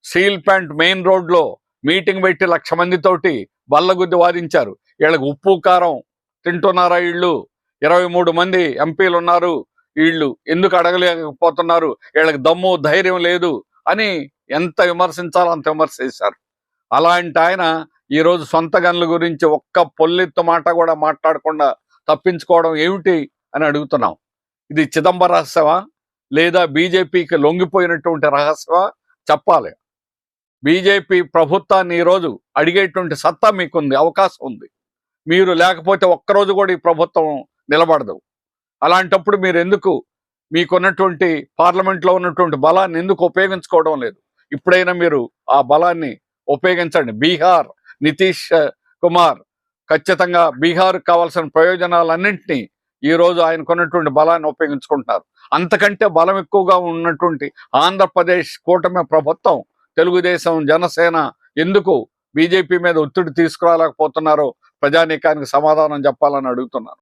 Steel plant main రోడ్లో meeting పెట్టి 1,00,000 మందితోటి బల్లగుద్ది వాదించారు. వీళ్ళకి ఉప్పు కారం తింటున్నారా? వీళ్ళు 23 మంది ఎంపీలు ఉన్నారు, వీళ్ళు ఎందుకు అడగలేకపోతున్నారు, వీళ్ళకి దమ్ము ధైర్యం లేదు అని ఎంత విమర్శించాలో అంత విమర్శ చేశారు. అలాంటి ఆయన ఈరోజు సొంత గనుల గురించి ఒక్క పొల్లెత్తు మాట కూడా మాట్లాడకుండా తప్పించుకోవడం ఏమిటి అని అడుగుతున్నాం. ఇది చిదంబర రహస్యమా లేదా బీజేపీకి లొంగిపోయినటువంటి రహస్యమా? చెప్పాలి. బీజేపీ ప్రభుత్వాన్ని ఈరోజు అడిగేటువంటి సత్తా మీకుంది, అవకాశం ఉంది. మీరు లేకపోతే ఒక్కరోజు కూడా ఈ ప్రభుత్వం నిలబడదు. అలాంటప్పుడు మీరు ఎందుకు మీకున్నటువంటి పార్లమెంట్లో ఉన్నటువంటి బలాన్ని ఎందుకు ఉపయోగించుకోవడం లేదు? ఇప్పుడైనా మీరు ఆ బలాన్ని ఉపయోగించండి. బీహార్ నితీష్ కుమార్ ఖచ్చితంగా బీహార్కి కావాల్సిన ప్రయోజనాలన్నింటినీ ఈరోజు ఆయనకున్నటువంటి బలాన్ని ఉపయోగించుకుంటున్నారు. అంతకంటే బలం ఎక్కువగా ఉన్నటువంటి ఆంధ్రప్రదేశ్ కూటమి ప్రభుత్వం, తెలుగుదేశం, జనసేన ఎందుకు బీజేపీ మీద ఒత్తిడి తీసుకురాలేకపోతున్నారో ప్రజానీకానికి సమాధానం చెప్పాలని అడుగుతున్నాను.